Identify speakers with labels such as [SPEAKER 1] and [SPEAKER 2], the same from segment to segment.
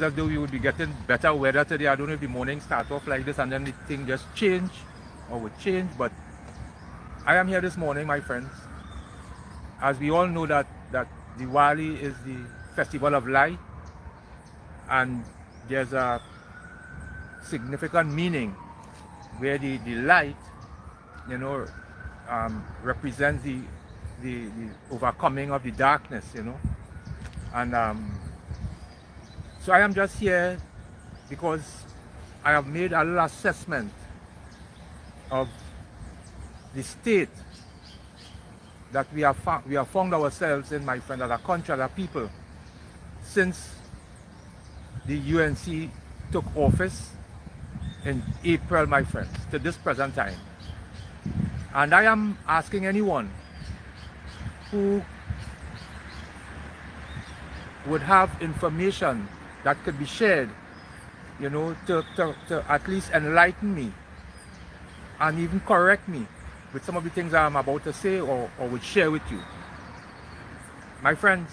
[SPEAKER 1] as though we would be getting better weather today. I don't know if the morning start off like this and then the thing just change or would change, but I am here this morning, my friends. As we all know that Diwali is the festival of light, and there's a significant meaning where the light, you know, represents the overcoming of the darkness, you know. And so I am just here because I have made a little assessment of the state that we have found ourselves in, my friend, as a country, as a people, since the UNC took office in April, my friends, to this present time. And I am asking anyone who would have information that could be shared, you know, to at least enlighten me and even correct me with some of the things I'm about to say or would share with you. My friends,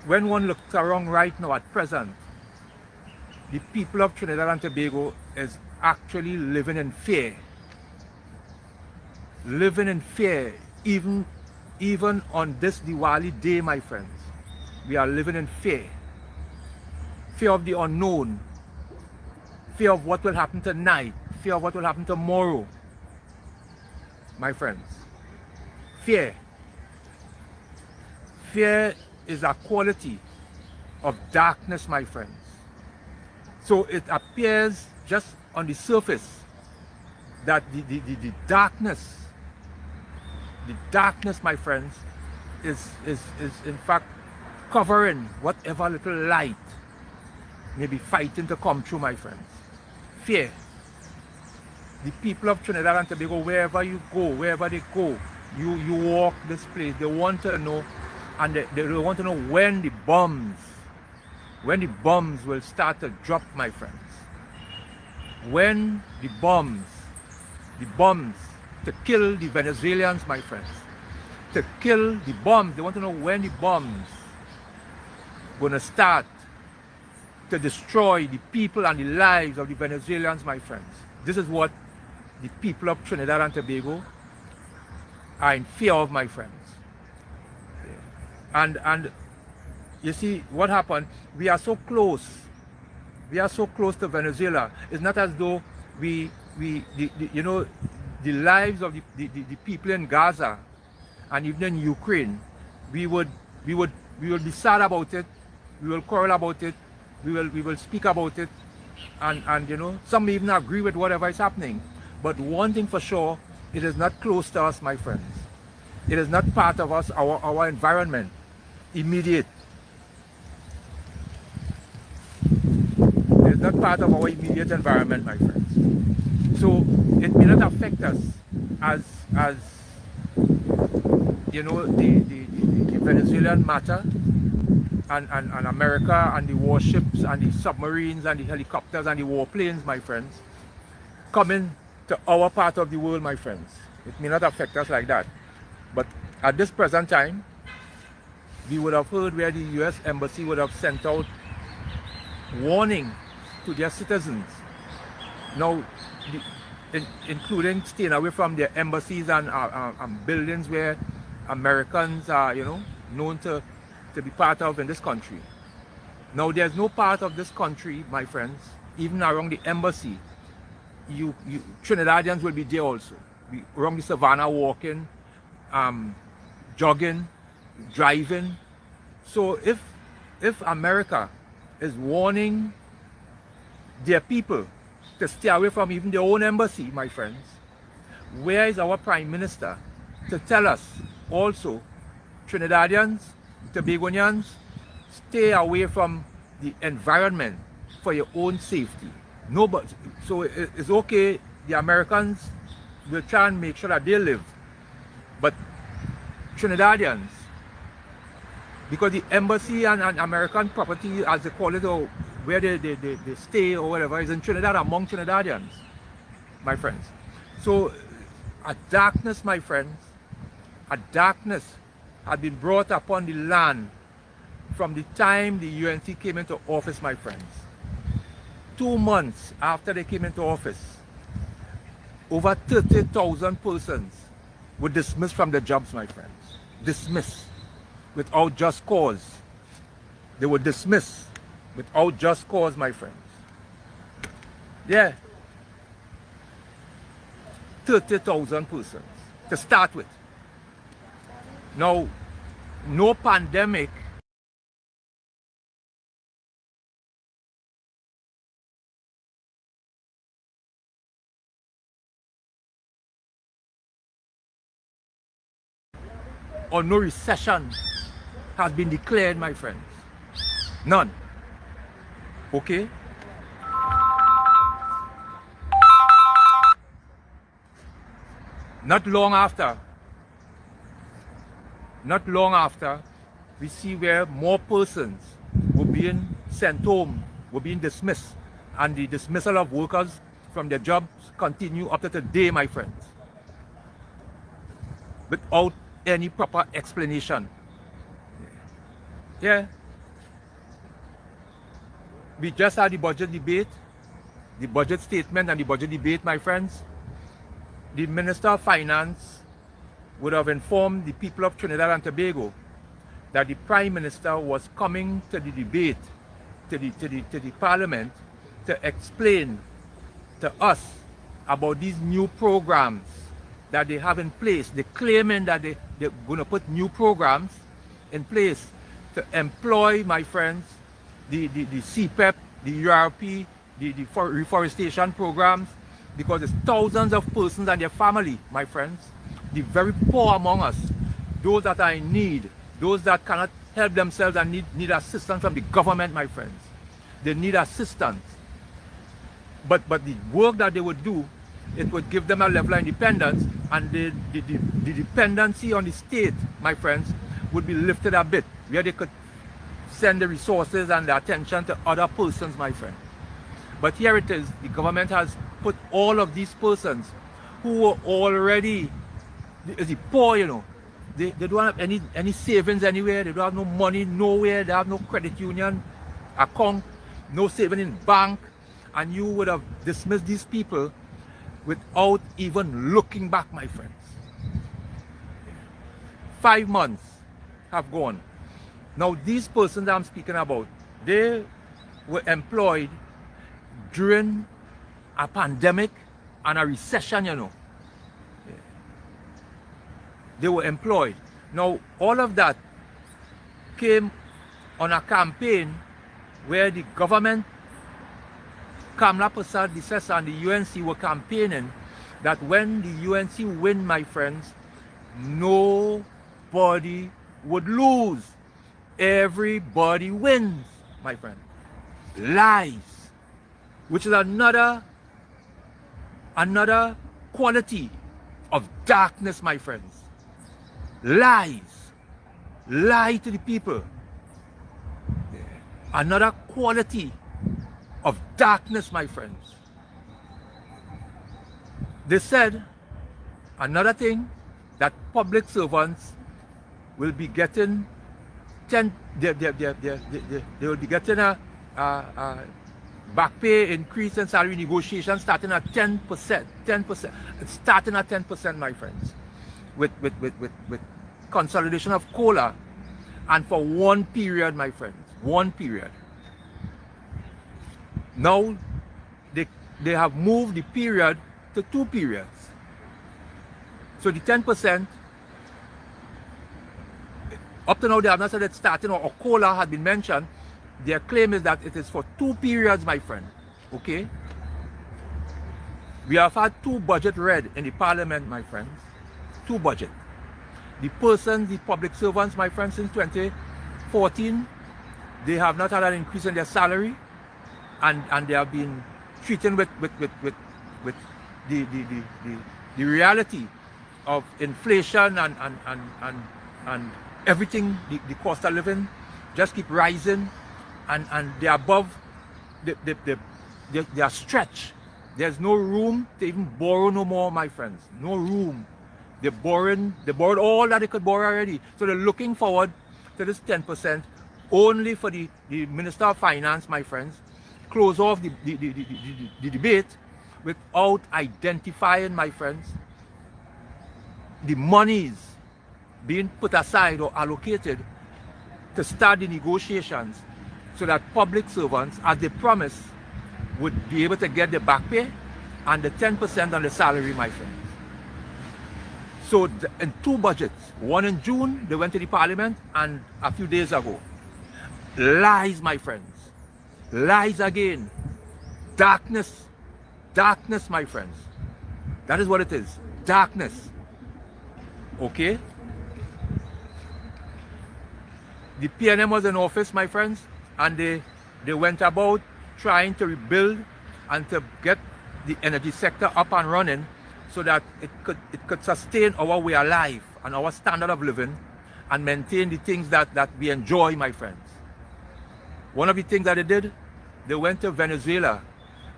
[SPEAKER 1] when one looks around right now at present, the people of Trinidad and Tobago is actually living in fear. Living in fear, even on this Diwali day, my friends. We are living in fear. Fear of the unknown. Fear of what will happen tonight. Fear of what will happen tomorrow. My friends. Fear. Fear is a quality of darkness, my friends. So it appears just on the surface that the darkness, my friends, is in fact covering whatever little light may be fighting to come through, my friends. Fear. The people of Trinidad and Tobago, wherever you go, wherever they go, you walk this place, they want to know, and they want to know when the bombs will start to drop, my friends. When the bombs to kill the Venezuelans, my friends, to kill the bombs. They want to know when the bombs gonna start to destroy the people and the lives of the Venezuelans, my friends. This is what the people of Trinidad and Tobago are in fear of, my friends. And you see what happened? We are so close. We are so close to Venezuela. It's not as though you know, the lives of the people in Gaza and even in Ukraine, we would be sad about it, we will quarrel about it, we will speak about it, and you know, some may even agree with whatever is happening. But one thing for sure, it is not close to us, my friends. It is not part of us, our environment, immediate. It is not part of our immediate environment, my friends. So it may not affect us as you know, the Venezuelan matter and America and the warships and the submarines and the helicopters and the warplanes, my friends, coming to our part of the world, my friends. It may not affect us like that. But at this present time, we would have heard where the US Embassy would have sent out warning to their citizens. Now, including staying away from their embassies and buildings where Americans are, you know, known to be part of in this country. Now, there's no part of this country, my friends, even around the embassy, Trinidadians will be there also. Around the savannah walking, jogging, driving. So if America is warning their people to stay away from even their own embassy, my friends, where is our Prime Minister to tell us also, Trinidadians, Tobagonians, stay away from the environment for your own safety? Nobody. So it's okay, the Americans will try and make sure that they live, but Trinidadians, because the embassy and American property, as they call it, or where they stay or whatever, is in Trinidad, among Trinidadians, my friends. So a darkness, my friends, a darkness had been brought upon the land from the time the UNC came into office, my friends. 2 months after they came into office, over 30,000 persons were dismissed from their jobs, my friends. Dismissed without just cause. They were dismissed without just cause, my friends. Yeah. 30,000 persons to start with. Now, no pandemic or no recession has been declared, my friends. None. Okay? Not long after, we see where more persons were being sent home, were being dismissed, and the dismissal of workers from their jobs continue up to today, my friends, without any proper explanation. Yeah. We just had the budget debate, the budget statement and the budget debate, my friends. The Minister of Finance would have informed the people of Trinidad and Tobago that the Prime Minister was coming to the debate, to the Parliament, to explain to us about these new programs that they have in place. They're claiming that they're going to put new programs in place to employ, my friends, the CPEP, the URP, the reforestation programs, because there's thousands of persons and their family, my friends, the very poor among us, those that are in need, those that cannot help themselves and need assistance from the government, my friends. They need assistance. But the work that they would do, it would give them a level of independence, and the dependency on the state, my friends, would be lifted a bit, where they could send the resources and the attention to other persons, my friend. But here it is, the government has put all of these persons who were already the poor, you know. They don't have any savings anywhere, they don't have no money nowhere, they have no credit union account, no saving in bank, and you would have dismissed these people without even looking back, my friends. 5 months have gone. Now these persons I'm speaking about, they were employed during a pandemic and a recession, you know. They were employed. Now all of that came on a campaign where the government, Kamla Prasad Disesa and the UNC were campaigning that when the UNC win, my friends, nobody would lose. Everybody wins, my friend. Lies, which is another quality of darkness, my friends. Lies. Lie to the people. Another quality of darkness, my friends. They said another thing, that public servants will be getting they will be getting a back pay increase and salary negotiation starting at 10%. Starting at 10%, my friends. With consolidation of COLA, and for one period, my friends. One period. Now they have moved the period to 2 periods. So the 10%, up to now they have not said it's starting, or COLA had been mentioned. Their claim is that it is for 2 periods, my friend. Okay? We have had 2 budget read in the Parliament, my friends. 2 budget. The persons, the public servants, my friends, since 2014, they have not had an increase in their salary, and they have been treated with the reality of inflation and everything, the cost of living just keep rising, and they're above, they are stretched. There's no room to even borrow no more, my friends. No room. They borrowed all that they could borrow already. So they're looking forward to this 10% only for the Minister of Finance, my friends, close off the debate without identifying, my friends, the monies being put aside or allocated to start the negotiations so that public servants, as they promised, would be able to get the back pay and the 10% on the salary, my friends. So in two budgets, one in June, they went to the parliament, and a few days ago. Lies, my friends. Lies again. Darkness. Darkness, my friends. That is what it is. Darkness. Okay? The PNM was in office, my friends, and they went about trying to rebuild and to get the energy sector up and running so that it could sustain our way of life and our standard of living and maintain the things that we enjoy, my friends. One of the things that they did, they went to Venezuela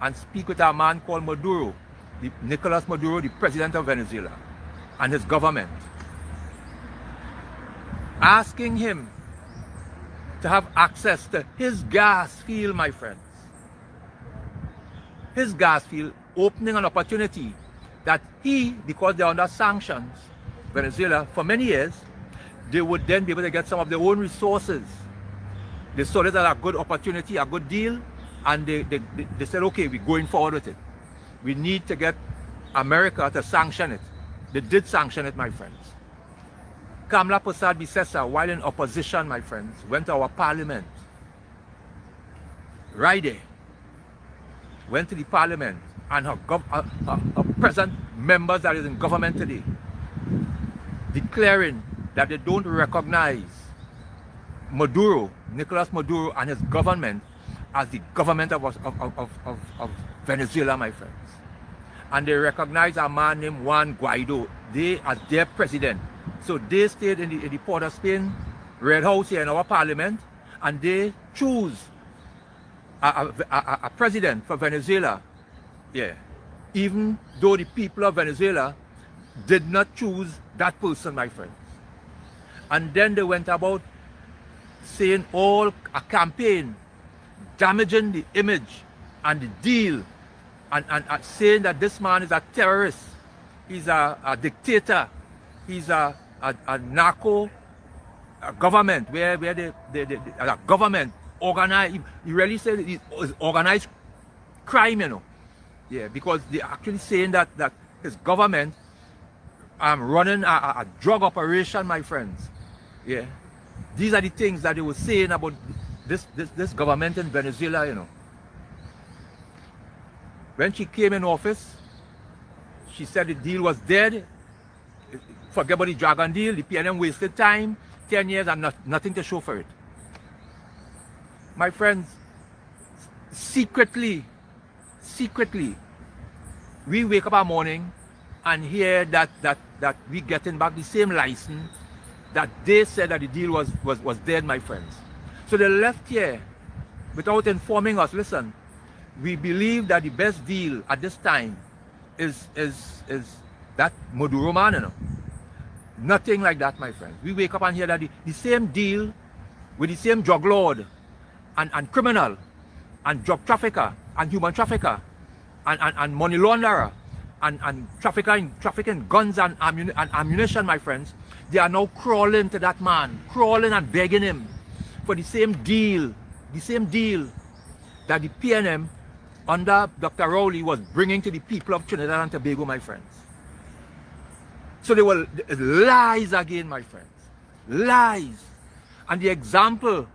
[SPEAKER 1] and speak with a man called Maduro, Nicolas Maduro, the president of Venezuela, and his government, asking him to have access to his gas field, my friends. His gas field, opening an opportunity that he, because they're under sanctions, Venezuela, for many years, they would then be able to get some of their own resources. They saw it as a good opportunity, a good deal, and they said, okay, we're going forward with it. We need to get America to sanction it. They did sanction it, my friends. Kamla Persad-Bissessar, while in opposition, my friends, went to our parliament. Right there. Went to the parliament, and her present members that is in government today, declaring that they don't recognize Maduro, Nicolas Maduro, and his government as the government of Venezuela, my friends. And they recognize a man named Juan Guaido. They are their president. So they stayed in the Port of Spain, Red House here in our parliament, and they choose a president for Venezuela. Yeah. Even though the people of Venezuela did not choose that person, my friends. And then they went about saying all a campaign damaging the image and the deal, and saying that this man is a terrorist, he's a dictator, he's a narco government where the government organized. He really said it's organized crime, you know. Yeah, because they're actually saying that his government running a drug operation, my friends. Yeah, these are the things that they were saying about this government in Venezuela, you know. When she came in office, she said the deal was dead. Forget about the Dragon deal. The PNM wasted time, 10 years, and nothing to show for it. My friends, secretly, we wake up our morning and hear that we getting back the same license that they said that the deal was dead, my friends. So they left here without informing us. Listen, we believe that the best deal at this time is that Maduro man, you know. Nothing like that, my friends. We wake up and hear that the same deal with the same drug lord and criminal and drug trafficker and human trafficker and money launderer and trafficking guns and ammunition, my friends. They are now crawling to that man, crawling and begging him for the same deal that the PNM under Dr. Rowley was bringing to the people of Trinidad and Tobago, my friends. So they were lies again, my friends. Lies. And the example,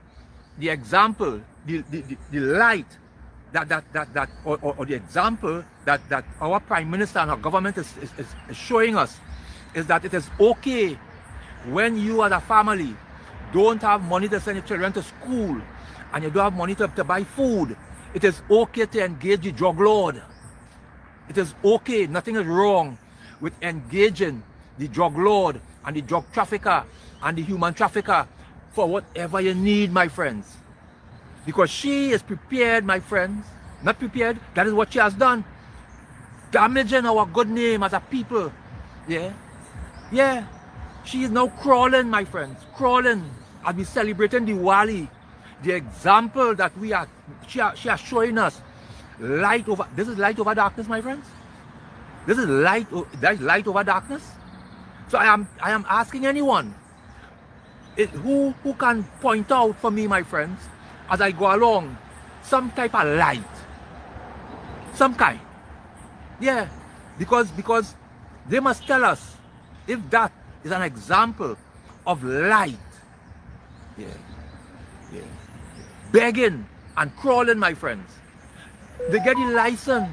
[SPEAKER 1] the light or the example that our Prime Minister and our government is showing us is that it is okay when you as a family don't have money to send your children to school and you don't have money to buy food. It is okay to engage the drug lord. It is okay, nothing is wrong with engaging the drug lord and the drug trafficker and the human trafficker for whatever you need, my friends. Because she is prepared, my friends. Not prepared, that is what she has done. Damaging our good name as a people. Yeah. Yeah. She is now crawling, my friends. Crawling. As we celebrating Diwali. the example that she are showing us, this is light over darkness, my friends. This is light over darkness. So I am asking anyone who can point out for me, my friends, as I go along, some type of light, some kind. Yeah, because they must tell us if that is an example of light. Yeah. Begging and crawling, my friends. They get the license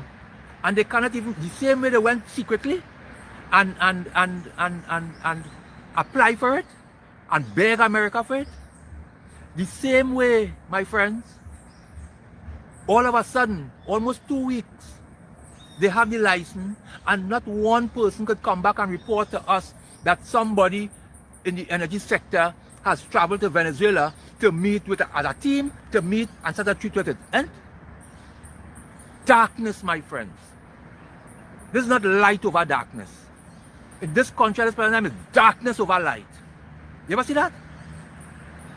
[SPEAKER 1] and they cannot even, the same way they went secretly and apply for it and beg America for it. The same way, my friends, all of a sudden, almost 2 weeks, they have the license and not one person could come back and report to us that somebody in the energy sector has traveled to Venezuela to meet with as a team, to meet and start a treat with it. And darkness, my friends. This is not light over darkness. In this country, this paradigm is darkness over light. You ever see that?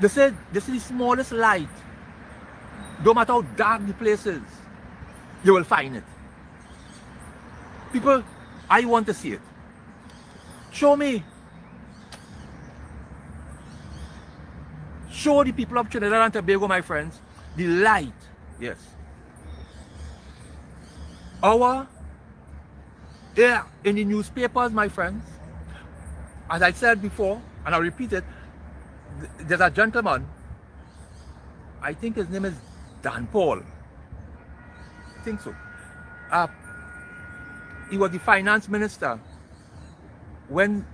[SPEAKER 1] They say the smallest light, no matter how dark the place is, you will find it. People, I want to see it. Show me. Show the people of Trinidad and Tobago, my friends, the light. Yes. In the newspapers, my friends, as I said before, and I'll repeat it, there's a gentleman, I think his name is Dan Paul. I think so. He was the finance minister when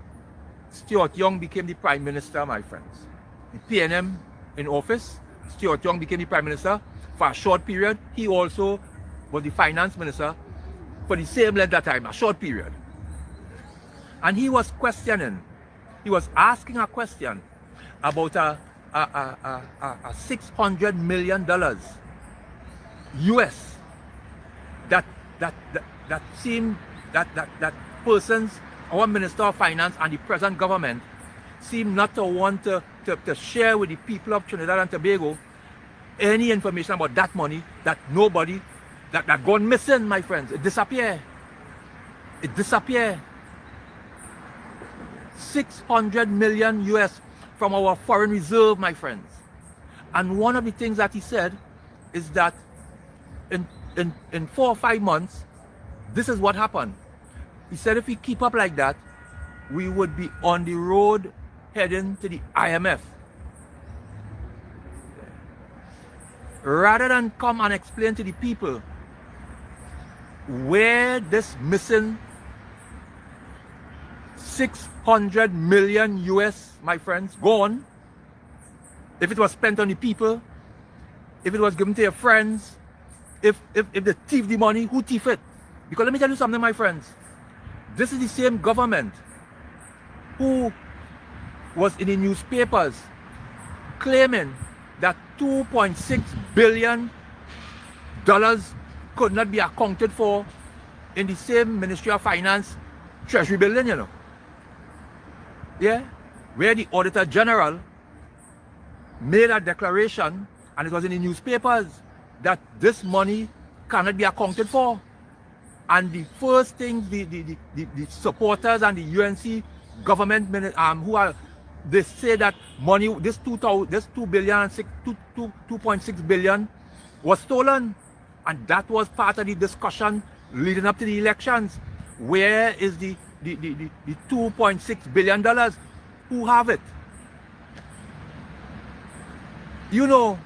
[SPEAKER 1] Stuart Young became the prime minister, my friends. The PNM in office, Stuart Young became the prime minister for a short period. He also was the finance minister for the same length of time, a short period. And he was questioning, he was asking a question about a $600 million US that seemed that persons, our Minister of Finance and the present government seem not to want to share with the people of Trinidad and Tobago any information about that money that nobody, that gone missing, my friends. It disappeared. It disappeared. 600 million US from our foreign reserve, my friends. And one of the things that he said is that in 4 or 5 months, this is what happened. He said if we keep up like that, we would be on the road heading to the IMF. Rather than come and explain to the people where this missing 600 million US, my friends, gone, if it was spent on the people, if it was given to your friends, if they thief the money, who thief it? Because let me tell you something, my friends. This is the same government who was in the newspapers claiming that $2.6 billion could not be accounted for in the same Ministry of Finance Treasury building, you know. Yeah, where the Auditor General made a declaration, and it was in the newspapers, that this money cannot be accounted for. And the first thing the supporters and the UNC government they say that money, this 2.6 billion was stolen, and that was part of the discussion leading up to the elections. Where is the $2.6 billion? Who have it? You know,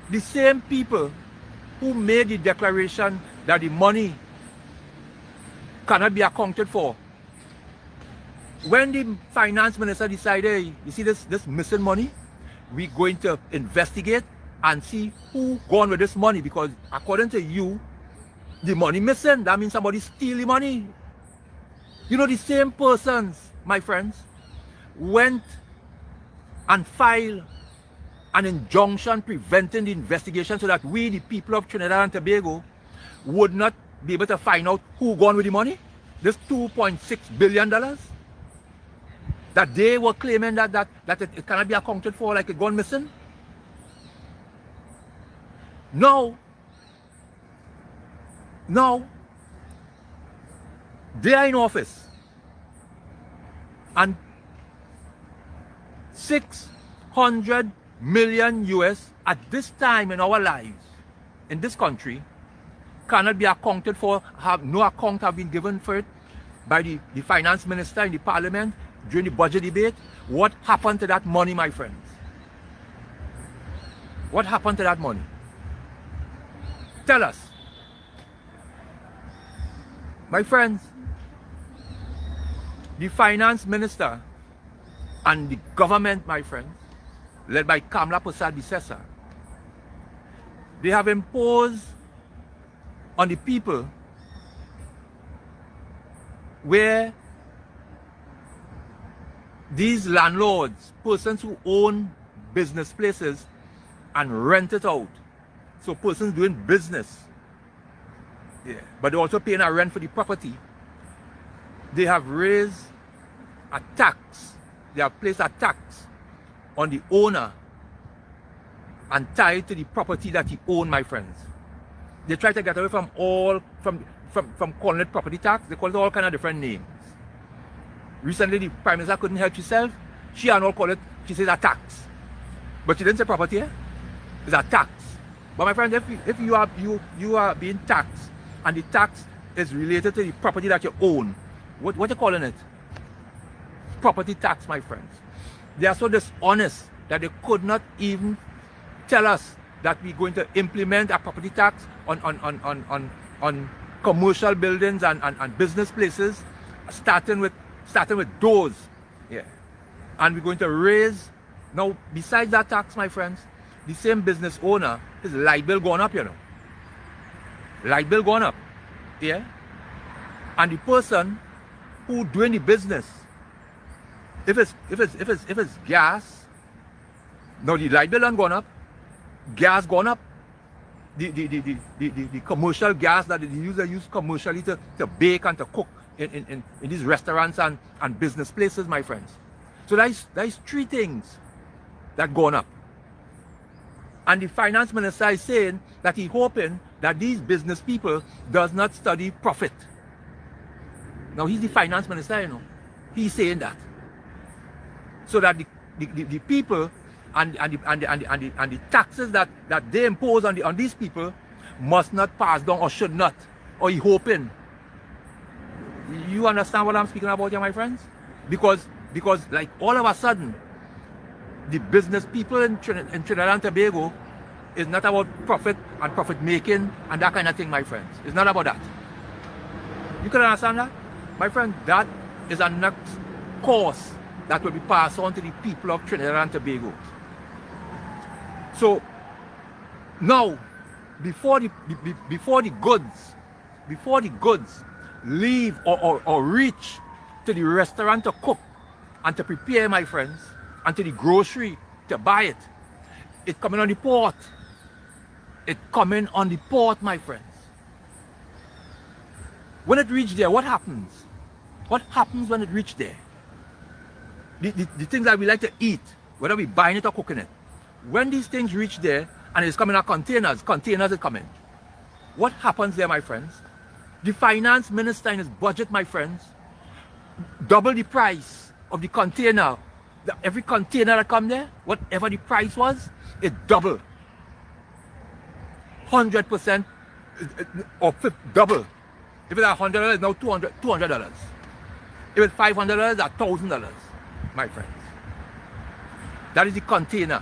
[SPEAKER 1] the same people who made the declaration that the money cannot be accounted for, when the finance minister decided, hey, you see this missing money, we're going to investigate and see who gone with this money, because according to you, the money missing, that means somebody steal the money. You know, the same persons, my friends, went and filed an injunction preventing the investigation so that we, the people of Trinidad and Tobago, would not be able to find out who gone with the money, this $2.6 billion, that they were claiming that it cannot be accounted for, like it gone missing. Now, they are in office, and 600 million US at this time in our lives in this country cannot be accounted for. No account have been given for it by the finance minister in the parliament during the budget debate. What happened to that money, my friends? What happened to that money? Tell us. My friends, the finance minister and the government, my friends, led by Kamla Persad-Bissessar, they have imposed on the people where these landlords, persons who own business places and rent it out, so persons doing business, but they're also paying a rent for the property, they have raised a tax, they have placed a tax on the owner and tied to the property that he owned, my friends. They try to get away from calling it property tax. They call it all kind of different names. Recently, the Prime Minister couldn't help herself. She and all call it, she says a tax. But she didn't say property, it's a tax. But my friend, if you are being taxed and the tax is related to the property that you own, what you calling it? Property tax, my friends. They are so dishonest that they could not even tell us that we're going to implement a property tax on commercial buildings and business places, starting with those. Yeah. And we're going to raise, now besides that tax, my friends, the same business owner, his light bill going up, Light bill going up. Yeah. And the person who doing the business, if it's gas, now the light bill done gone up, gas gone up. The commercial gas that they use commercially to bake and to cook in these restaurants and business places, my friends. So that is three things that gone up. And the finance minister is saying that he's hoping that these business people does not study profit. Now he's the finance minister, He's saying that. So that the people and the taxes that they impose on these people must not pass down or should not. Or he hoping. You understand what I'm speaking about here, my friends? Because like all of a sudden, the business people in Trinidad and Tobago is not about profit and profit making and that kind of thing, my friends. It's not about that. You can understand that? My friend, that is a next course that will be passed on to the people of Trinidad and Tobago. So now, before the goods leave or reach to the restaurant to cook and to prepare, my friends, and to the grocery to buy it, it's coming on the port. It's coming on the port, my friends. When it reaches there, what happens? What happens when it reaches there? The things that we like to eat, whether we buying it or cooking it, when these things reach there and it's coming in containers are coming. What happens there, my friends? The finance minister in his budget, my friends, double the price of the container. Every container that come there, whatever the price was, it double. 100% or double. If it's $100, it's now $200. If it's $500, it's $1,000, my friends. That is the container.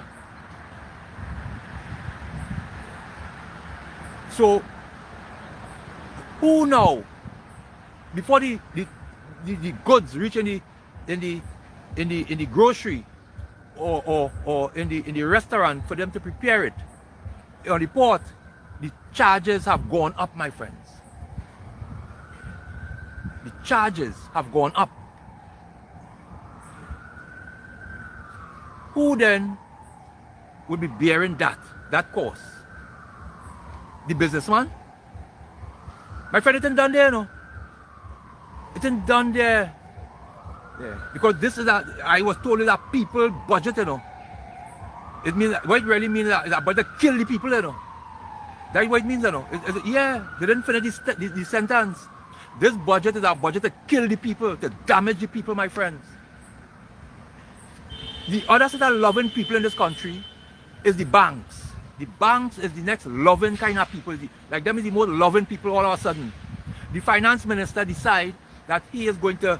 [SPEAKER 1] So, who now, before the goods reach in the grocery or in the restaurant for them to prepare it on the port, the charges have gone up, my friends. The charges have gone up. Who then would be bearing that cost? The businessman? My friend, it ain't done there, no. It ain't done there. Yeah. Because this is I was told it's a people budget, It means what it really means is a budget kill the people, That's what it means, you know. Yeah, they didn't finish the sentence. This budget is a budget to kill the people, to damage the people, my friends. The other set of loving people in this country is the banks. The banks is the next loving kind of people. Like them is the most loving people all of a sudden. The finance minister decide that he is going to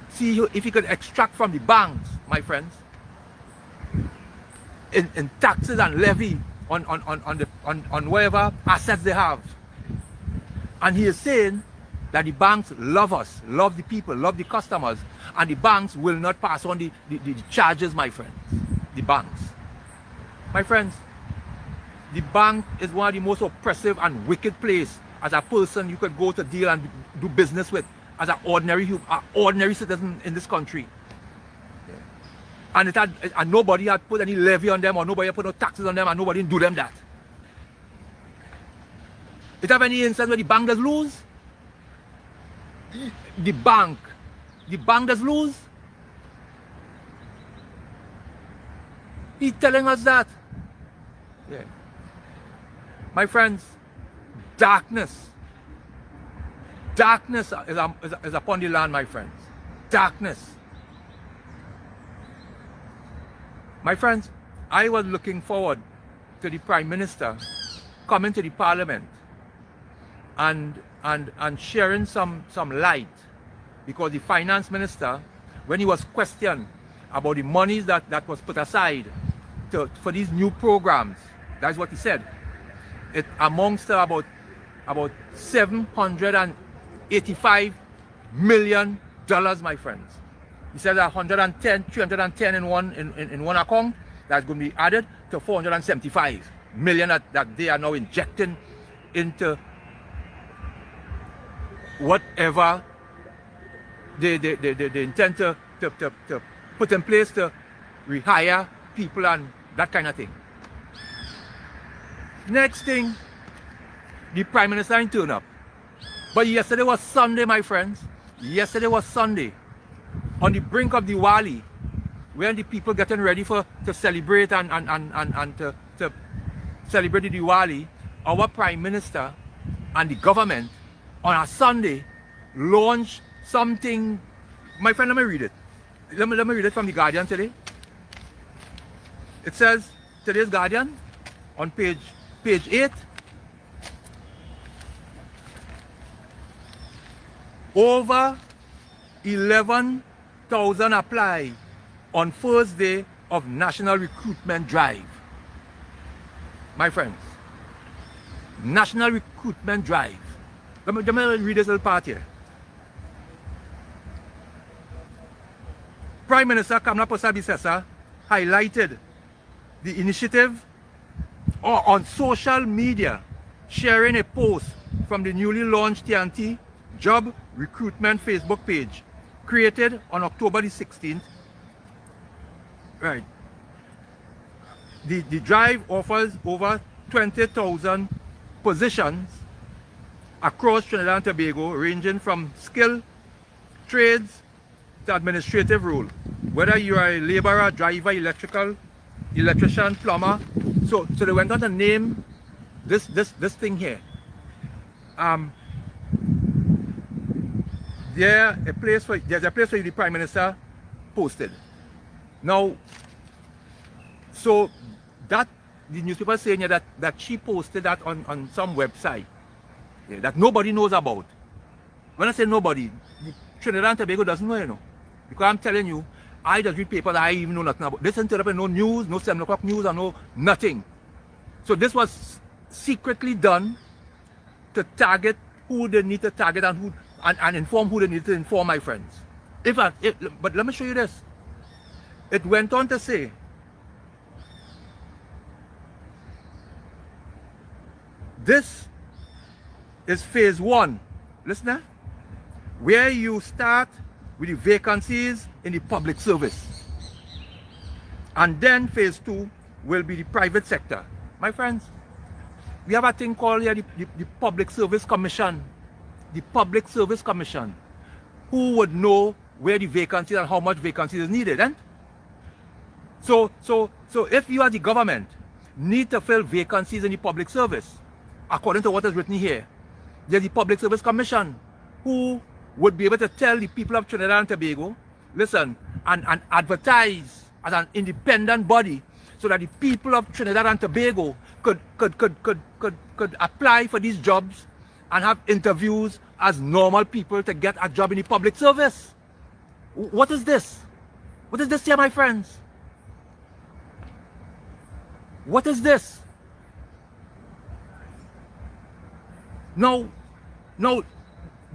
[SPEAKER 1] see if he could extract from the banks, my friends, in taxes and levy on whatever assets they have. And he is saying that the banks love us, love the people, love the customers, and the banks will not pass on the charges, my friends. The banks. My friends, the bank is one of the most oppressive and wicked place as a person you could go to deal and do business with as an ordinary citizen in this country. And nobody had put any levy on them, or nobody had put no taxes on them, and nobody didn't do them that. It have any instance where the bank does lose? The bank does lose? He's telling us that. Yeah. My friends, darkness is upon the land, my friends. Darkness. My friends, I was looking forward to the Prime Minister coming to the Parliament and sharing some light, because the Finance Minister, when he was questioned about the monies that was put aside for these new programs, that's what he said. It amounts to about $785 million, my friends. He said that 310 in one account that's going to be added to 475 million that they are now injecting into whatever they intend to put in place to rehire people and that kind of thing. Next thing, the Prime Minister didn't turn up. But yesterday was Sunday, my friends. Yesterday was Sunday. On the brink of Diwali, when the people getting ready to celebrate and to celebrate the Diwali, our Prime Minister and the government on a Sunday launched something. My friend, let me read it. Let me read it from the Guardian today. It says, today's Guardian, on page 8, over 11,000 apply on first day of national recruitment drive. My friends, national recruitment drive. Let me read this little part here. Prime Minister Kamla Posabisesa highlighted the initiative on social media, sharing a post from the newly launched TNT Job Recruitment Facebook page, created on October the 16th. Right. The drive offers over 20,000 positions across Trinidad and Tobago, ranging from skilled trades to administrative role. Whether you are a laborer, driver, electrician, plumber. So they went on to name this thing here. There's a place where the Prime Minister posted. Now, so that the newspaper saying that she posted that on some website, yeah, that nobody knows about. When I say nobody, Trinidad and Tobago doesn't know, you know. Because I'm telling you, I just read papers I even know nothing about. This interrupt, no news, no 7 o'clock news, or no nothing. So this was secretly done to target who they need to target and inform who they need to inform, my friends. But let me show you this. It went on to say, this is phase 1. Listen now. Where you start with the vacancies in the public service. And then phase 2 will be the private sector. My friends, we have a thing called here the Public Service Commission. The Public Service Commission. Who would know where the vacancies and how much vacancies is needed, eh? So if you are the government, need to fill vacancies in the public service. According to what is written here, there's the Public Service Commission, who would be able to tell the people of Trinidad and Tobago, listen, and advertise as an independent body so that the people of Trinidad and Tobago could apply for these jobs and have interviews as normal people to get a job in the public service. What is this? What is this here, my friends? What is this? Now,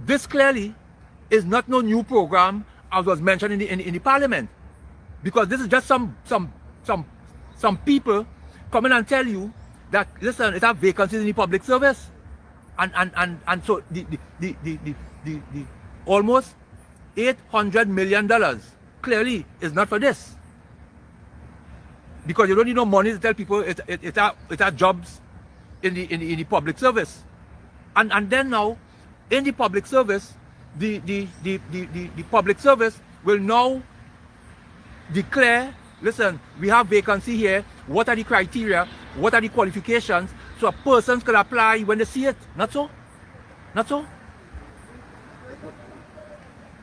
[SPEAKER 1] this clearly is not no new program as was mentioned in the parliament, because this is just some people coming and tell you that, listen, it have vacancies in the public service, and so the almost $800 million clearly is not for this, because you don't need no money to tell people it are jobs in the public service. And then now, in the public service, the public service will now declare, listen, we have vacancy here, what are the criteria, what are the qualifications, so a person can apply when they see it. Not so? Not so?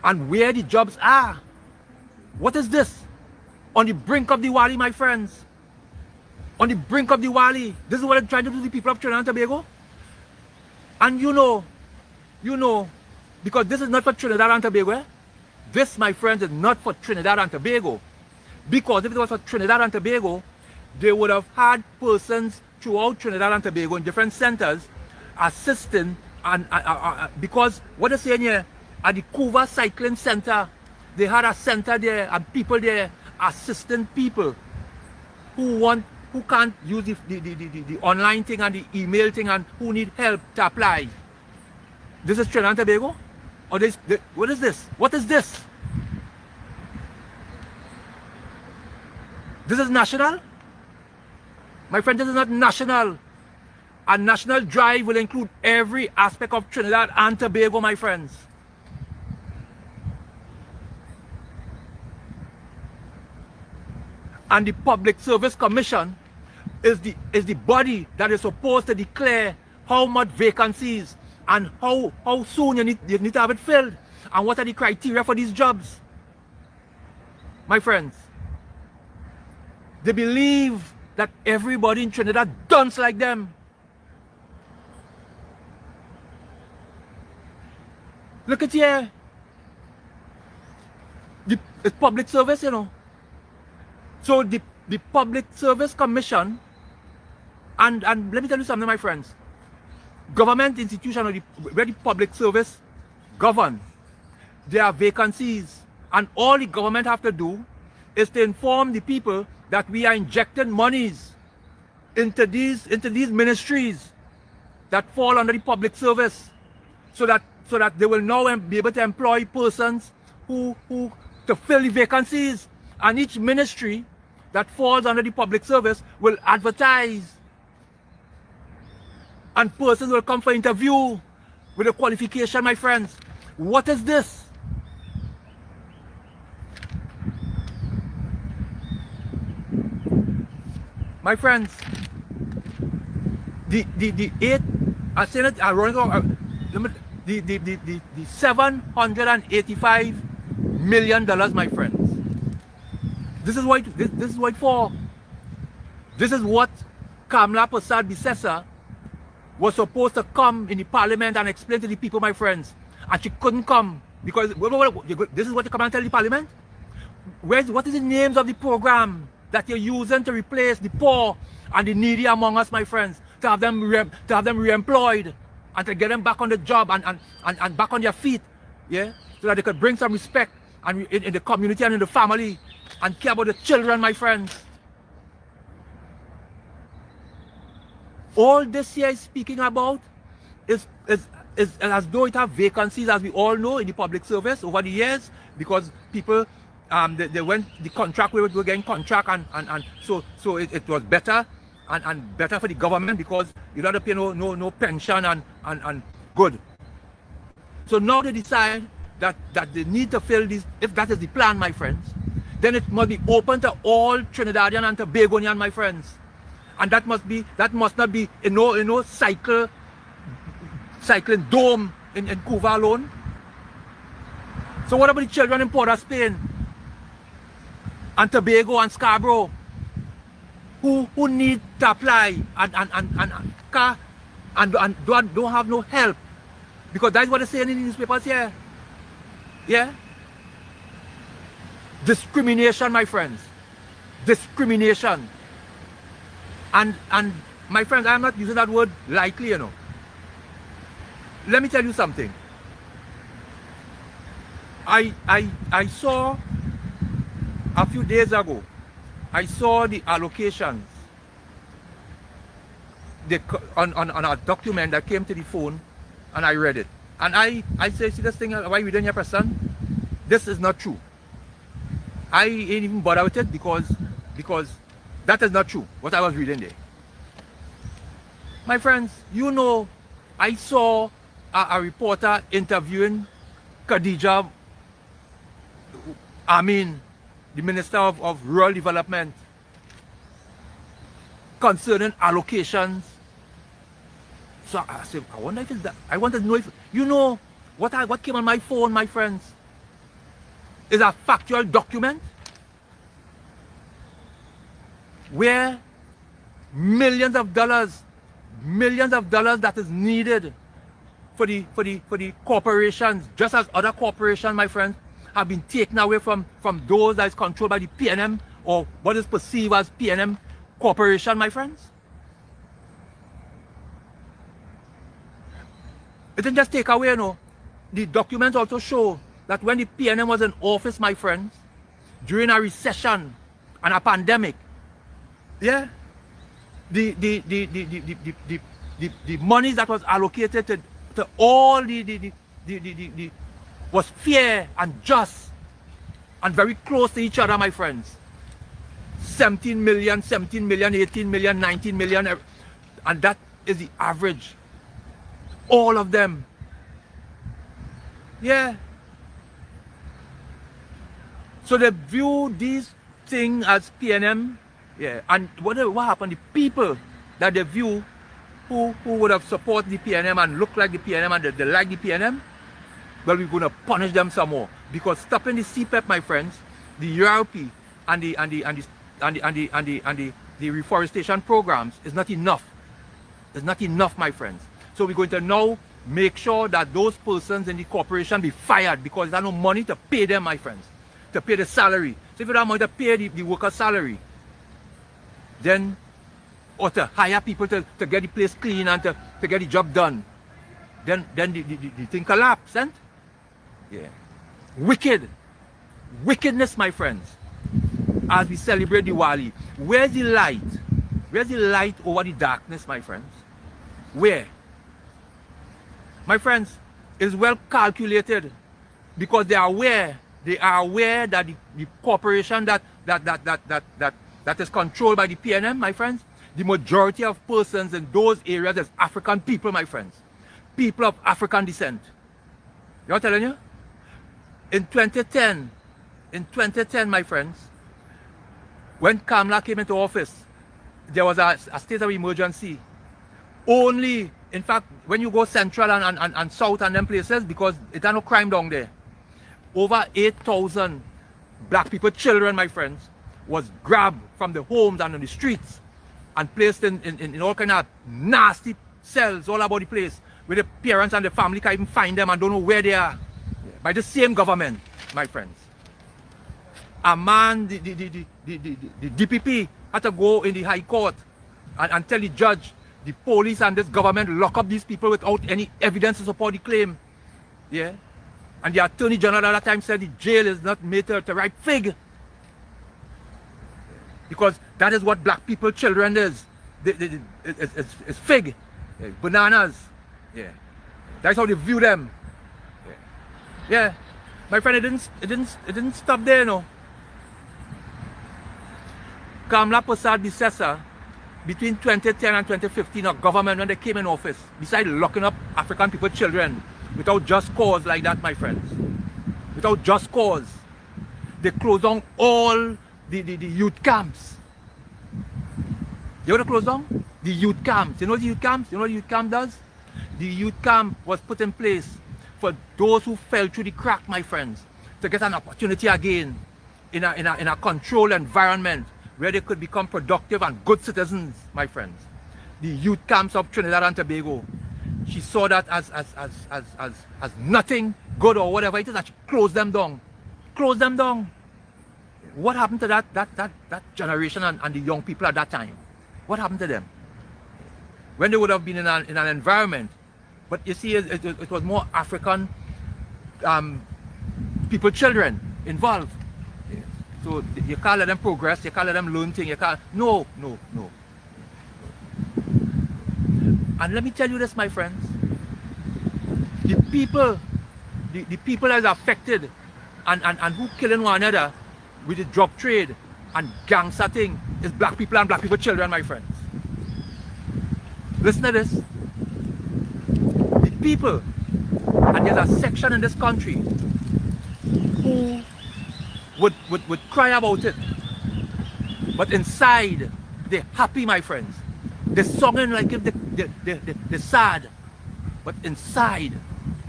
[SPEAKER 1] And where the jobs are. What is this? On the brink of the Wali, my friends. On the brink of the Wali. This is what I'm trying to do to the people of Trinidad and Tobago. And you know, because this is not for Trinidad and Tobago. Eh? This, my friends, is not for Trinidad and Tobago. Because if it was for Trinidad and Tobago, they would have had persons throughout Trinidad and Tobago in different centers assisting, because what they're saying here, at the Cuba Cycling Center, they had a center there and people there assisting people who can't use the online thing and the email thing and who need help to apply. This is Trinidad and Tobago? Or what is this? What is this? This is national? My friend, this is not national. A national drive will include every aspect of Trinidad and Tobago, my friends. And the Public Service Commission is the body that is supposed to declare how much vacancies and how soon you need to have it filled, and what are the criteria for these jobs. My friends, they believe that everybody in Trinidad dunce like them. Look at here. It's public service, you know. So the Public Service Commission, and let me tell you something, my friends. Government institution or where the public service govern, there are vacancies, and all the government have to do is to inform the people that we are injecting monies into these ministries that fall under the public service, so that they will now be able to employ persons who to fill the vacancies. And each ministry that falls under the public service will advertise, and persons will come for interview with a qualification, my friends. What is this? My friends, the $785 million, my friends. This is what for. This is what Kamla Prasad Bisesa was supposed to come in the parliament and explain to the people, my friends, and she couldn't come because this is what you come and tell the parliament. What is the names of the program that you're using to replace the poor and the needy among us, my friends, to have them re-employed and to get them back on the job and back on their feet, yeah, so that they could bring some respect and in the community and in the family and care about the children, my friends. All this here is speaking about is as though it have vacancies, as we all know, in the public service over the years, because people they went the contract, we were getting contract, and so it was better and better for the government because you don't have to pay no pension and good. So now they decide that they need to fill this. If that is the plan, my friends, then it must be open to all Trinidadian and Tobagonian, my friends. And that must not be cycling dome in Cuba alone. So what about the children in Port of Spain and Tobago and Scarborough who need to apply and don't have no help? Because that's what they're saying in the newspapers here. Yeah? Discrimination, my friends. Discrimination. And my friends, I'm not using that word lightly, you know. Let me tell you something. I saw a few days ago, I saw the allocations on a document that came to the phone, and I read it. And I say, see this thing, why we didn't hear Preston? This is not true. I ain't even bothered with it because that is not true, what I was reading there. My friends, you know, I saw a reporter interviewing Khadija Amin, the Minister of Rural Development, concerning allocations. So I said, I wonder if it's that. I wanted to know if, you know, what came on my phone, my friends, is a factual document where millions of dollars that is needed for the corporations, just as other corporations, my friends, have been taken away from those that is controlled by the PNM, or what is perceived as PNM corporation, my friends. It didn't just take away, you know. The documents also show that when the PNM was in office, my friends, during a recession and a pandemic, yeah, the money that was allocated to all was fair and just and very close to each other, my friends. 17 million, 18 million, 19 million, and that is the average. All of them. Yeah. So they view these things as PNM. Yeah. And what happened? The people that they view who would have supported the PNM and look like the PNM and they like the PNM, well, we're going to punish them some more. Because stopping the CPEP, my friends, the URP and the reforestation programs is not enough. It's not enough, my friends. So we're going to now make sure that those persons in the corporation be fired because there's no money to pay them, my friends, to pay the salary. So if you don't have money to pay the worker's salary, then, or to hire people to get the place clean and to get the job done, then the thing collapses. Yeah. Wickedness, my friends, as we celebrate Diwali. Where's the light? Where's the light over the darkness, my friends? Where? My friends, it's well calculated because they are aware that the corporation that is controlled by the PNM, my friends, the majority of persons in those areas is African people, my friends. People of African descent. You know what I'm telling you? In 2010, my friends, when Kamala came into office, there was a state of emergency. Only, in fact, when you go central and south and them places, because it ain't no crime down there, over 8,000 black people, children, my friends, was grabbed from the homes and on the streets and placed in all kind of nasty cells all about the place, where the parents and the family can't even find them and don't know where they are, by the same government, my friends. A man, the DPP had to go in the High Court and tell the judge, the police and this government lock up these people without any evidence to support the claim. Yeah. And the Attorney General at that time said the jail is not made to ripe fig. Because that is what black people, children is. It's fig. Yeah. Bananas. Yeah. That's how they view them. Yeah. Yeah. My friend, it didn't stop there, no. Kamala Prasad Bissessa, between 2010 and 2015, our government, when they came in office, besides locking up African people, children, without just cause like that, my friends, without just cause, they closed down all the youth camps. They would have closed down. The youth camps. You know the youth camps? You know what the youth camp does? The youth camp was put in place for those who fell through the crack, my friends, to get an opportunity again in a controlled environment where they could become productive and good citizens, my friends. The youth camps of Trinidad and Tobago. She saw that as nothing good or whatever it is, and she closed them down. Closed them down. What happened to that generation and the young people at that time? What happened to them? When they would have been in an environment, but you see, it was more African people, children involved. So you can't let them progress, you can't let them learn things, you can't, no. And let me tell you this, my friends, the people that are affected and who killing one another with the drug trade and gangster thing is black people and black people children, my friends. Listen to this. The people, and there's a section in this country who would cry about it, but inside they're happy, my friends. They're singing like if they're sad, but inside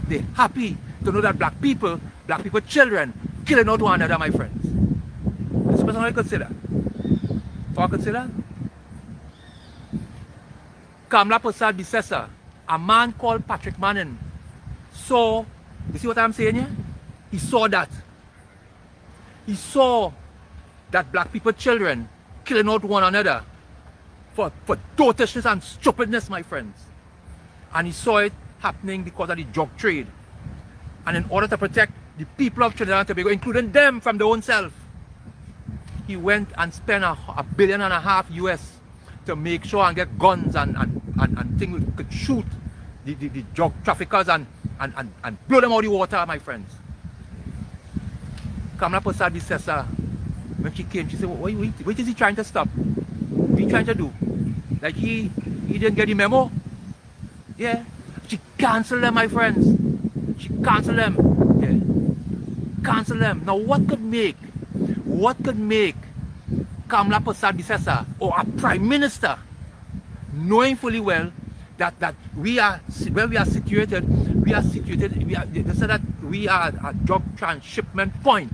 [SPEAKER 1] they're happy to know that black people children killing out one another, my friends. This person I consider. So I consider Kamla Prasad Bisesa, a man called Patrick Manning, saw, you see what I'm saying here? He saw that. He saw that black people children killing out one another for dotishness and stupidness, my friends. And he saw it happening because of the drug trade. And in order to protect the people of Trinidad and Tobago, including them from their own self, he went and spent $1.5 billion US to make sure and get guns and things could shoot the drug traffickers and blow them out of the water, my friends. Kamla Prasad Bisesa, when she came, she said, what is he trying to stop? What are you trying to do? Like he didn't get the memo? Yeah. She canceled them, my friends. She canceled them. Yeah. Canceled them. Now what could make Kamla Prasad Bisesa or a prime minister, knowing fully well that we are situated, they said that we are a drug transshipment point.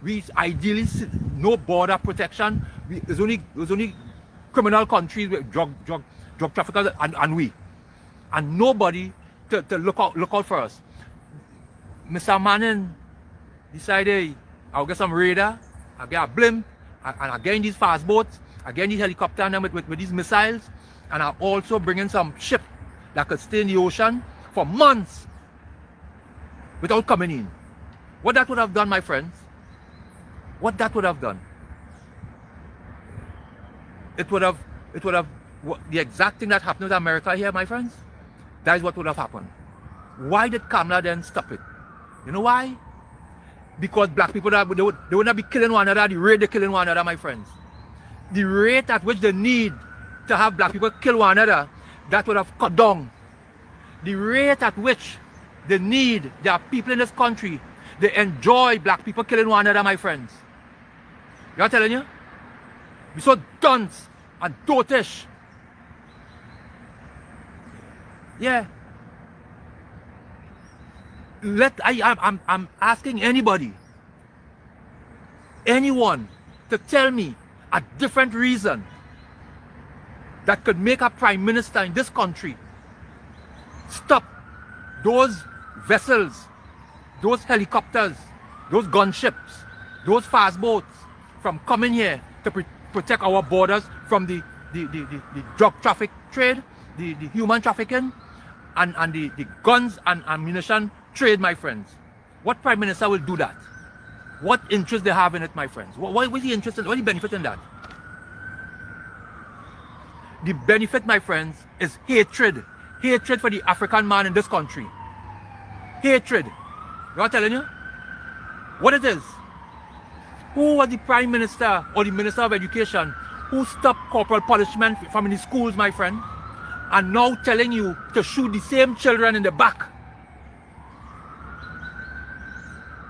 [SPEAKER 1] We ideally no border protection. There's only criminal countries with drug traffickers and nobody to look out for us. Mr. Manning decided, I'll get some radar, I'll get a blimp, and I'll get in these fast boats, I'll get in these helicopters with these missiles, and I'll also bring in some ship that could stay in the ocean for months without coming in. What that would have done, my friends, what that would have done, it would have the exact thing that happened with America here, my friends. That is what would have happened. Why did Kamla then stop it? You know why? Because black people, they would not be killing one another, the rate they're killing one another, my friends. The rate at which they need to have black people kill one another, that would have cut down. The rate at which they need, there are people in this country, they enjoy black people killing one another, my friends. You know what I'm telling you? We're so dunce and dotish. Yeah. I'm asking anybody, anyone, to tell me a different reason that could make a prime minister in this country stop those vessels, those helicopters, those gunships, those fast boats from coming here to protect our borders from the drug traffic trade, the human trafficking, and the guns and ammunition trade, my friends. What prime minister will do that? What interest they have in it, my friends? What is the interest? What is the benefit in that? The benefit, my friends, is hatred. Hatred for the African man in this country. Hatred. You know what I'm telling you? What it is? Who was the prime minister or the minister of education who stopped corporal punishment from the schools, my friend, and now telling you to shoot the same children in the back?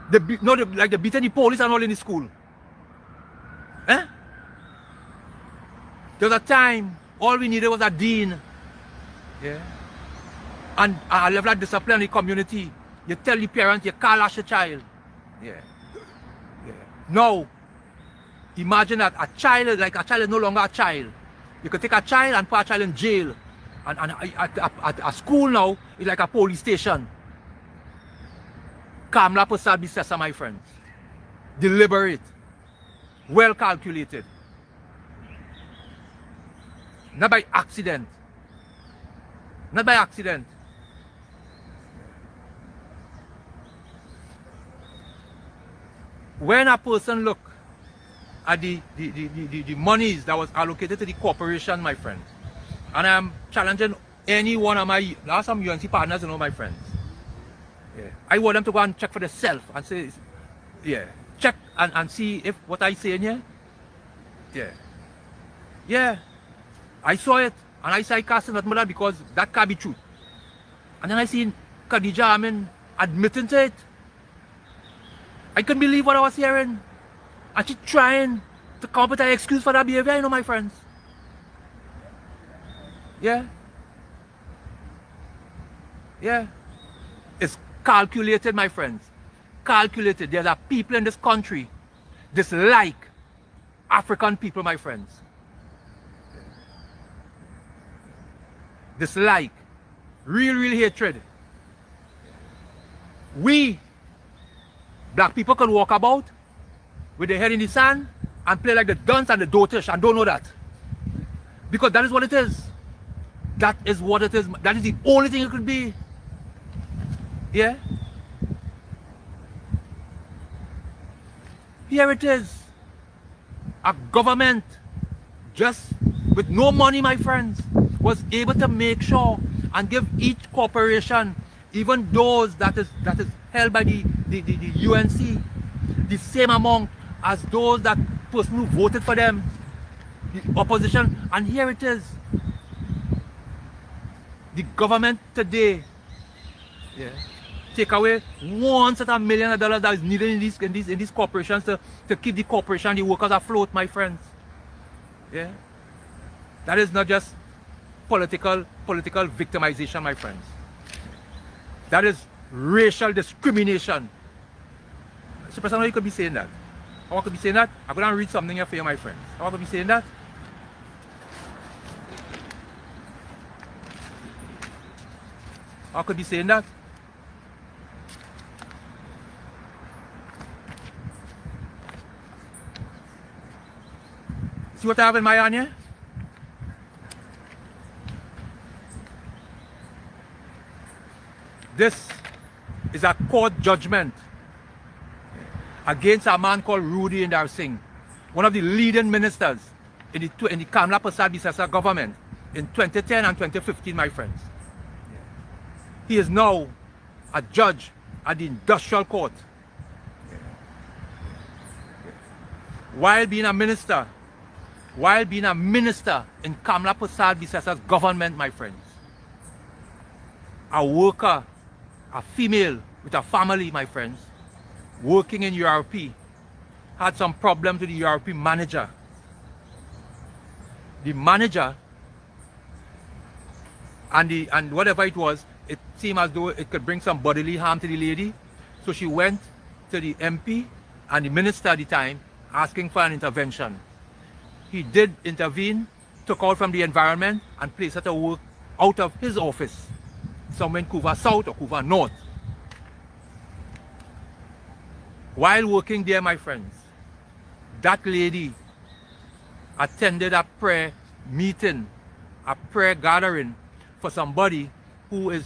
[SPEAKER 1] Like they're beating the police and all in the school. Eh? There was a time All we needed was a dean. Yeah. And a level of discipline in the community. You tell the parents, you can't lash a child. Yeah. Yeah. Now, imagine that a child is no longer a child. You could take a child and put a child in jail. And at a school now, it's like a police station. Kamla Prasad Bisesa, my friends. Deliberate. Well calculated. Not by accident. Not by accident. When a person look at the monies that was allocated to the corporation, my friends, and I'm challenging any one of my, there are some UNC partners, you know, my friends. Yeah. I want them to go and check for themselves and say, yeah, check and see if what I say in here. Yeah. Yeah. I saw it and I said I casting that mother because that can't be true. And then I seen Khadija Amin admitting to it. I couldn't believe what I was hearing. And she trying to come up with an excuse for that behavior, you know, my friends. Yeah. Yeah. It's calculated, my friends. Calculated. There are people in this country dislike African people, my friends. Dislike. Real hatred. We, black people, can walk about with their head in the sand and play like the dunce and the dotish and don't know that. Because that is what it is. That is what it is. That is the only thing it could be. Yeah? Here it is. A government, just with no money, my friends, was able to make sure and give each corporation, even those that is held by the UNC, the same amount as those that person who voted for them, the opposition. And here it is. The government today, yeah, take away $1 million that is needed in these corporations to keep the corporation, the workers afloat, my friends. Yeah. That is not just political victimization, my friends. That is racial discrimination. So, person, how you could be saying that? How I could be saying that? I'm going to read something here for you, my friends. How I could be saying that? How could be saying that? See what I have in my hand here? This is a court judgment against a man called Rudy Indar Singh, one of the leading ministers in the Kamla Prasad Bisesa government in 2010 and 2015, my friends. He is now a judge at the industrial court. While being a minister in Kamla Prasad Bisesa's government, my friends. A worker, a female with a family, my friends, working in URP, had some problems with the URP manager. The manager and whatever it was, it seemed as though it could bring some bodily harm to the lady. So she went to the MP and the minister at the time asking for an intervention. He did intervene, took out from the environment and placed her to work out of his office, somewhere in Couva South or Couva North. While working there, my friends, that lady attended a prayer meeting, a prayer gathering for somebody who is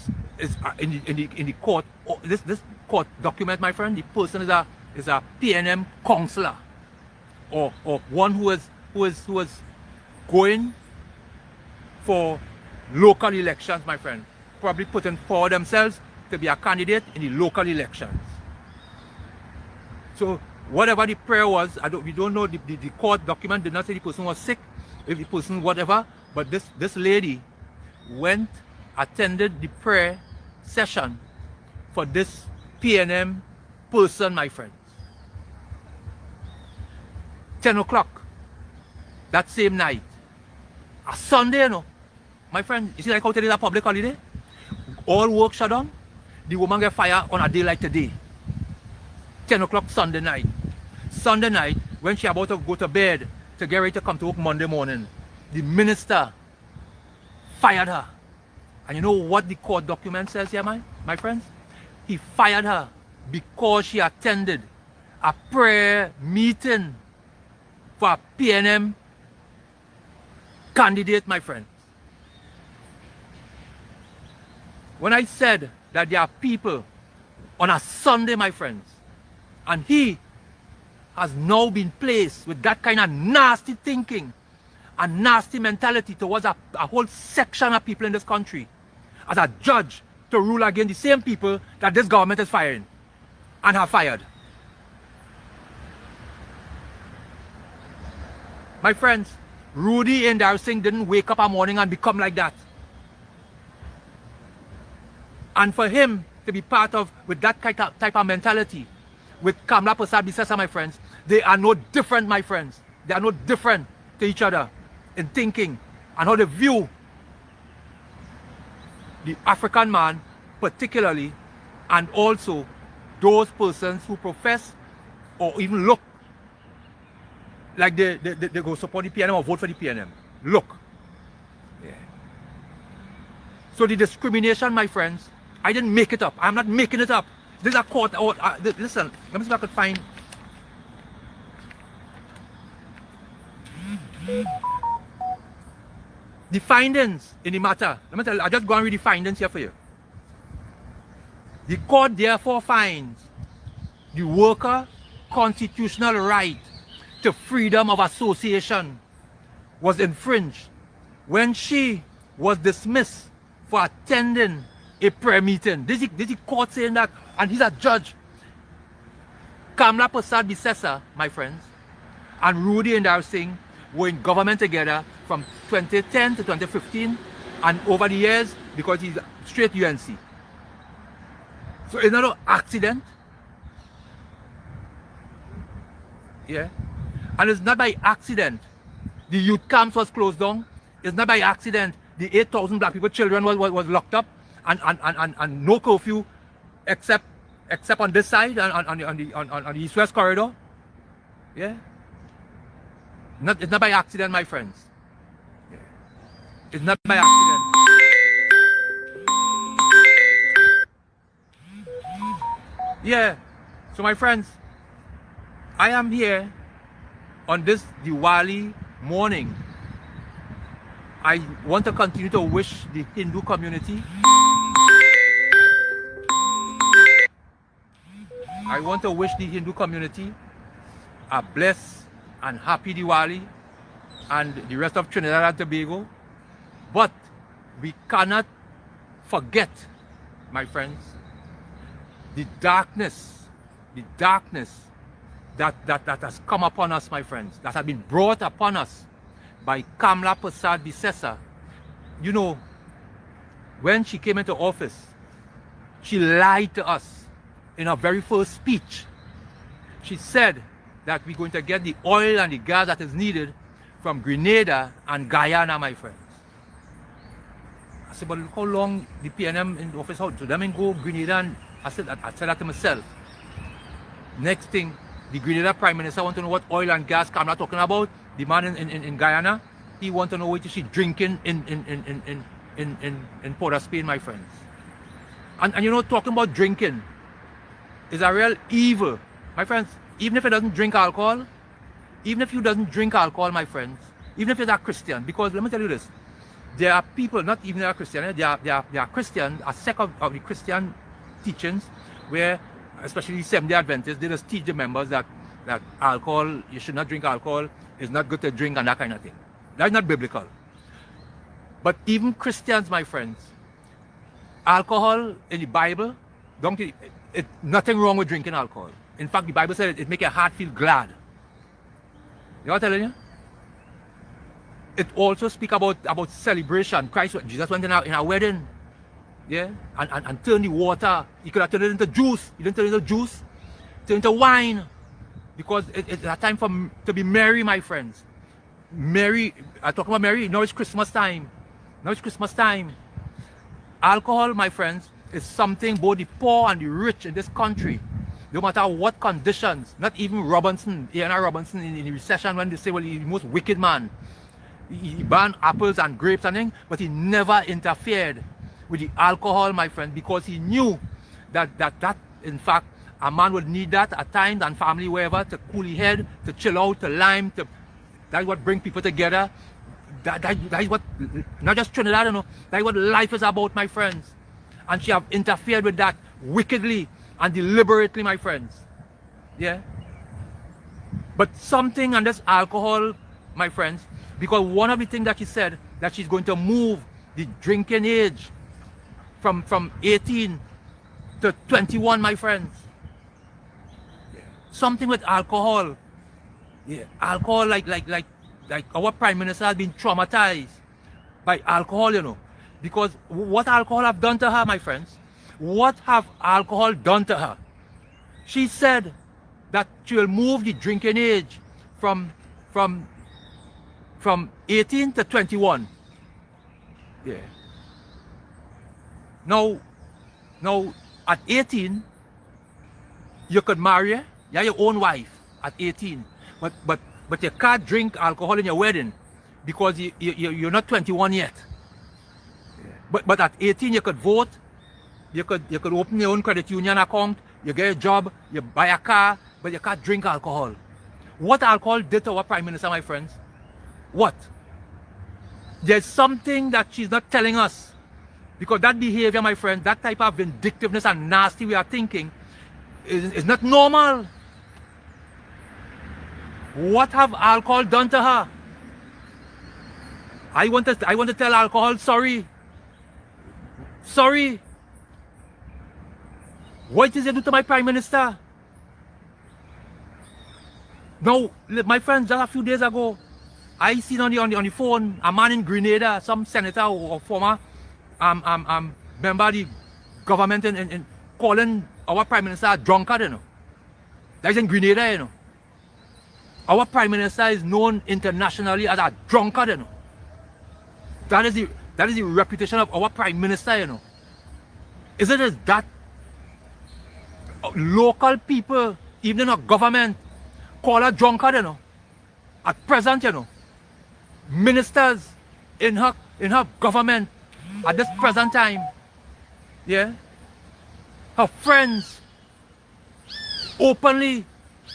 [SPEAKER 1] in the court. This court document, my friend, the person is a PNM counselor, or one who is going for local elections, my friend, probably putting forward themselves to be a candidate in the local elections. So whatever the prayer was, we don't know, the court document did not say the person was sick, if the person whatever, but this lady went, attended the prayer session for this PNM person, my friends. 10 o'clock that same night, A Sunday, you know. My friend, you see like how today is a public holiday? All work shut down. The woman get fired on a day like today. 10 o'clock Sunday night. Sunday night, when she about to go to bed to get ready to come to work Monday morning, the minister fired her. And you know what the court document says here, my friends? He fired her because she attended a prayer meeting for a PNM candidate, my friend. When I said that there are people on a Sunday, my friends, and he has now been placed with that kind of nasty thinking and nasty mentality towards a whole section of people in this country as a judge to rule against the same people that this government is firing and have fired. My friends, Rudy Singh didn't wake up a morning and become like that. And for him to be part of with that type of mentality, with Kamla Prasad Bisesa, my friends, they are no different, my friends. They are no different to each other in thinking and how they view the African man particularly, and also those persons who profess or even look like they go support the PNM or vote for the PNM. Look. Yeah. So the discrimination, my friends, I didn't make it up. I'm not making it up. This is a court. Listen, let me see if I could find. The findings in the matter. Let me tell you, I just go and read the findings here for you. The court therefore finds the worker constitutional right to freedom of association was infringed when she was dismissed for attending a prayer meeting. This is the court saying that, and he's a judge. Kamla Prasad Bisesa, my friends, and Rudy Singh were in government together from 2010 to 2015, and over the years, because he's straight UNC. So it's not an accident. Yeah. And it's not by accident the youth camps was closed down. It's not by accident the 8,000 black people children was locked up and no curfew except on this side on the east-west corridor. Yeah. It's not by accident, my friends. Yeah. It's not by accident. Yeah. So my friends, I am here on this Diwali morning. I want to continue to wish the Hindu community, a blessed and happy Diwali, and the rest of Trinidad and Tobago. But we cannot forget, my friends, the darkness that has come upon us, my friends, that has been brought upon us by Kamla Prasad Bisesa. You know, when she came into office, she lied to us in her very first speech. She said that we're going to get the oil and the gas that is needed from Grenada and Guyana, my friends. I said, but look how long the PNM in the office, how to them and go Grenada, and I said that to myself. Next thing, the Grenada Prime Minister want to know what oil and gas Kamla talking about. The man in Guyana, he want to know what she drinking in Port of Spain, my friends. And you know, talking about drinking is a real evil, my friends. Even if it doesn't drink alcohol, my friends, even if you're a Christian, because let me tell you this, there are people, not even a Christian, they are Christian, a sect of the Christian teachings where, especially Seventh-day Adventists, they just teach the members that alcohol, you should not drink alcohol, it's not good to drink and that kind of thing. That's not biblical. But even Christians, my friends, alcohol in the Bible, nothing wrong with drinking alcohol. In fact, the Bible said it makes your heart feel glad. You know what I'm telling you? It also speaks about celebration. Jesus went in a wedding, yeah, and turned the water. He could have turned it into juice. He didn't turn it into juice. Turn it into wine, because it's a time to be merry, my friends. Mary, I talk about Mary, now it's Christmas time. Now it's Christmas time. Alcohol, my friends, is something both the poor and the rich in this country, no matter what conditions, not even Robinson, A.N.R. Robinson in the recession when they say, well, he's the most wicked man. He banned apples and grapes and things, but he never interfered with the alcohol, my friend, because he knew that in fact, a man would need that at times, and family, wherever, to cool his head, to chill out, to lime, that's what brings people together. That is what, not just Trinidad, you know, that is what life is about, my friends. And she have interfered with that wickedly and deliberately, my friends. Yeah. But something on this alcohol, my friends, because one of the things that she said, that she's going to move the drinking age from 18 to 21, my friends. Something with alcohol. Yeah, alcohol, like our Prime Minister has been traumatized by alcohol, you know. Because what alcohol have done to her, my friends? What have alcohol done to her? She said that she will move the drinking age from 18 to 21. Yeah. Now at 18, you could marry, you have your own wife at 18. But you can't drink alcohol in your wedding because you're not 21 yet. But at 18 you could vote, you could open your own credit union account, you get a job, you buy a car, but you can't drink alcohol. What alcohol did to our Prime Minister, my friends? What? There's something that she's not telling us. Because that behavior, my friend, that type of vindictiveness and nasty way of thinking is not normal. What have alcohol done to her? I want to tell alcohol, sorry. Sorry. What did you do to my Prime Minister? No, my friends, just a few days ago, I seen on the phone a man in Grenada, some senator or former member of the government in calling our Prime Minister a drunkard, you know. That's in Grenada, you know. Our Prime Minister is known internationally as a drunkard, you know. That is the reputation of our Prime Minister, you know. Is it that local people, even in our government, call her drunkard, you know? At present, you know, ministers in her government at this present time, yeah, her friends openly,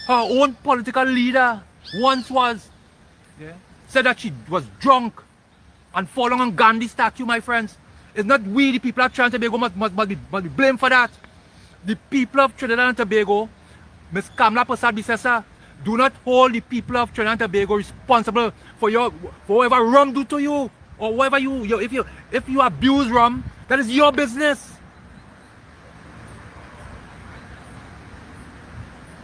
[SPEAKER 1] her own political leader once was, yeah, said that she was drunk and falling on Gandhi statue, my friends. It's not we, the people of Trinidad and Tobago, must be blamed for that. The people of Trinidad and Tobago, Ms. Kamala Persad-Bissessar, do not hold the people of Trinidad and Tobago responsible for whatever rum do to you, or whatever if you abuse rum, that is your business.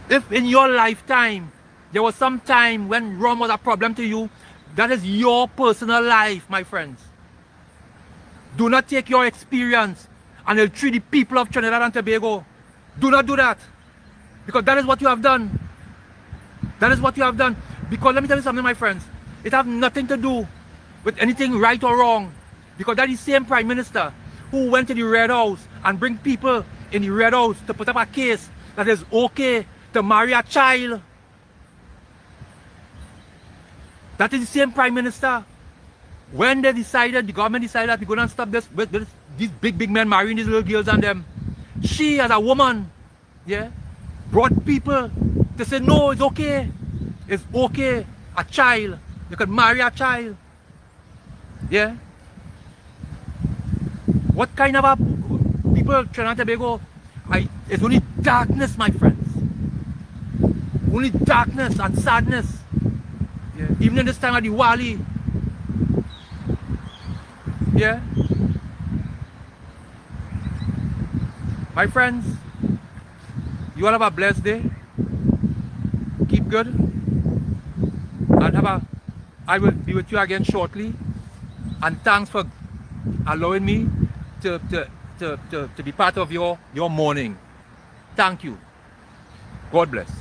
[SPEAKER 1] If in your lifetime there was some time when rum was a problem to you, that is your personal life, my friends. Do not take your experience and ill-treat the people of Trinidad and Tobago. Do not do that, because that is what you have done. That is what you have done. Because let me tell you something, my friends, it has nothing to do with anything right or wrong, because that is the same Prime Minister who went to the Red House and bring people in the Red House to put up a case that is okay to marry a child. That is the same Prime Minister. When they decided, the government decided that we're going to stop these big men marrying these little girls and them, she as a woman, yeah, brought people to say, no, it's okay. It's okay. A child. You can marry a child. Yeah. What kind of a people of Trinidad and Tobago? It's only darkness, my friends. Only darkness and sadness. Yeah. Even in this time of Diwali. Yeah. My friends, you all have a blessed day. Keep good. And I will be with you again shortly. And thanks for allowing me to be part of your morning. Thank you. God bless.